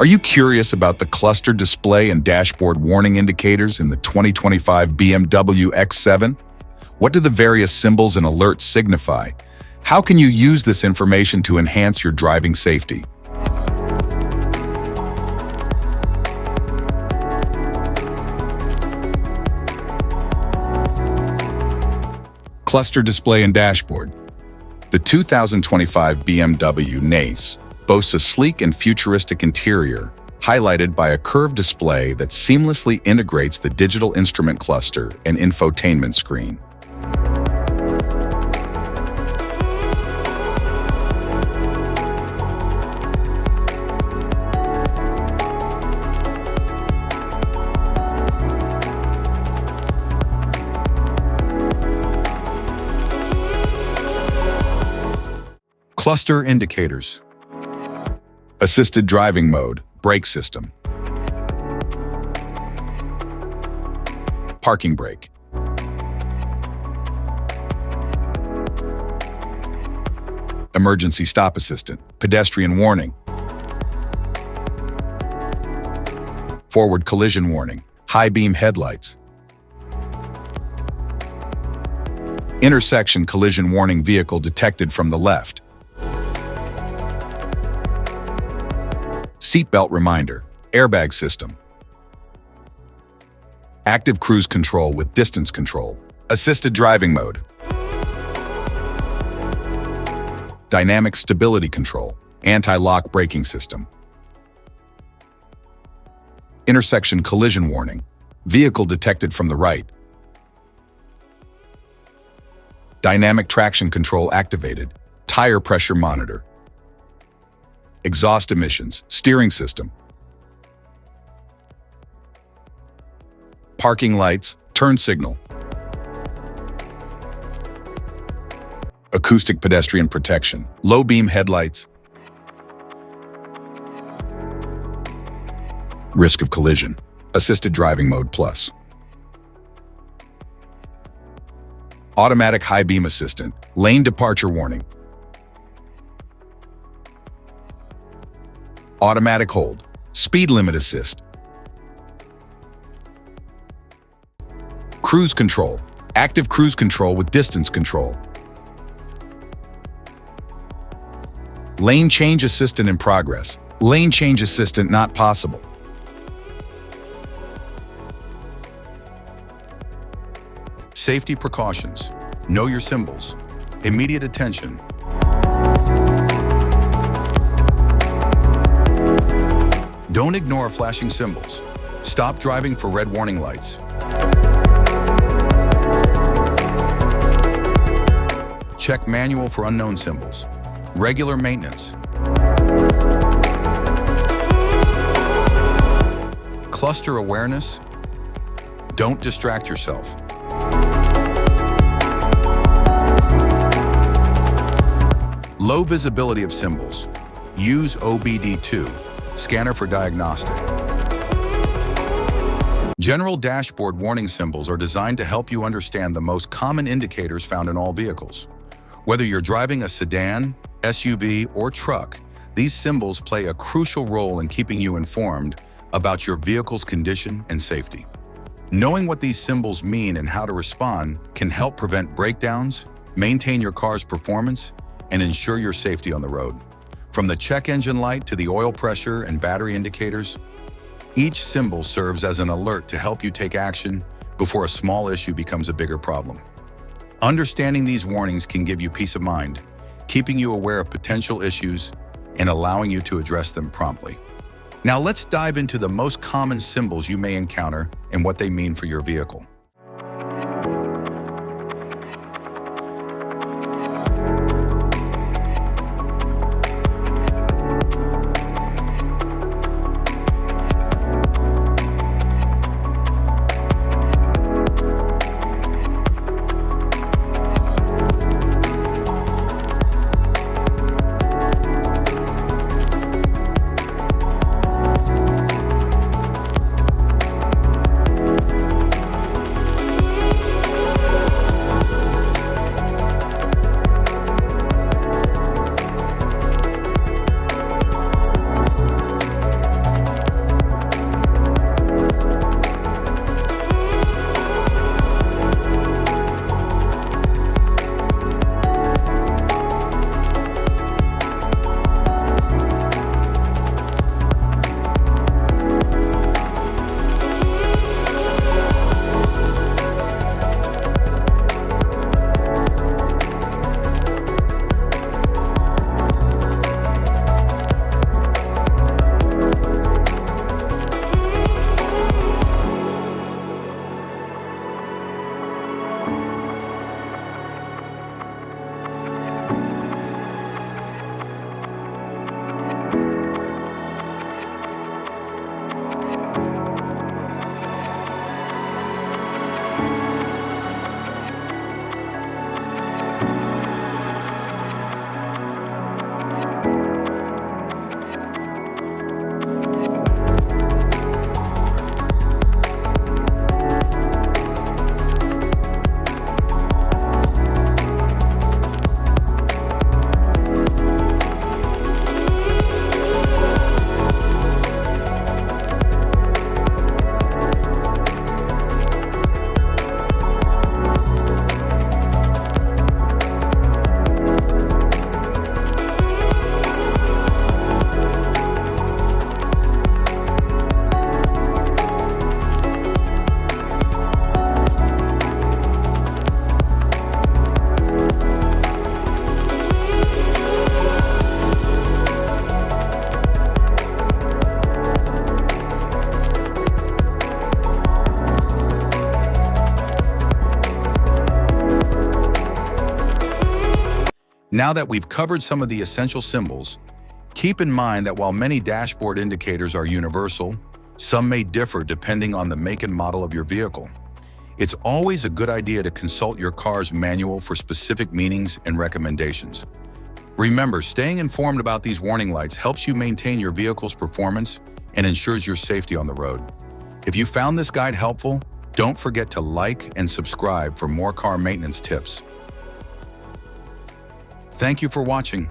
Are you curious about the cluster display and dashboard warning indicators in the 2025 BMW X7? What do the various symbols and alerts signify? How can you use this information to enhance your driving safety? Cluster display and dashboard. The 2025 BMW X7 boasts a sleek and futuristic interior, highlighted by a curved display that seamlessly integrates the digital instrument cluster and infotainment screen. Cluster indicators. Assisted driving mode, brake system. Parking brake. Emergency stop assistant, pedestrian warning. Forward collision warning, high beam headlights. Intersection collision warning, vehicle detected from the left. Seatbelt reminder, airbag system. Active cruise control with distance control. Assisted driving mode. Dynamic stability control, anti-lock braking system. Intersection collision warning, vehicle detected from the right. Dynamic traction control activated, tire pressure monitor. Exhaust emissions, steering system. Parking lights, turn signal. Acoustic pedestrian protection, low beam headlights. Risk of collision, assisted driving mode plus. Automatic high beam assistant, lane departure warning. Automatic hold, speed limit assist. Cruise control, active cruise control with distance control. Lane change assistant in progress, lane change assistant not possible. Safety precautions, know your symbols, immediate attention. Don't ignore flashing symbols. Stop driving for red warning lights. Check manual for unknown symbols. Regular maintenance. Cluster awareness. Don't distract yourself. Low visibility of symbols. Use OBD2. Scanner for diagnostic. General dashboard warning symbols are designed to help you understand the most common indicators found in all vehicles. Whether you're driving a sedan, SUV, or truck, these symbols play a crucial role in keeping you informed about your vehicle's condition and safety. Knowing what these symbols mean and how to respond can help prevent breakdowns, maintain your car's performance, and ensure your safety on the road. From the check engine light to the oil pressure and battery indicators, each symbol serves as an alert to help you take action before a small issue becomes a bigger problem. Understanding these warnings can give you peace of mind, keeping you aware of potential issues and allowing you to address them promptly. Now let's dive into the most common symbols you may encounter and what they mean for your vehicle. Now that we've covered some of the essential symbols, keep in mind that while many dashboard indicators are universal, some may differ depending on the make and model of your vehicle. It's always a good idea to consult your car's manual for specific meanings and recommendations. Remember, staying informed about these warning lights helps you maintain your vehicle's performance and ensures your safety on the road. If you found this guide helpful, don't forget to like and subscribe for more car maintenance tips. Thank you for watching.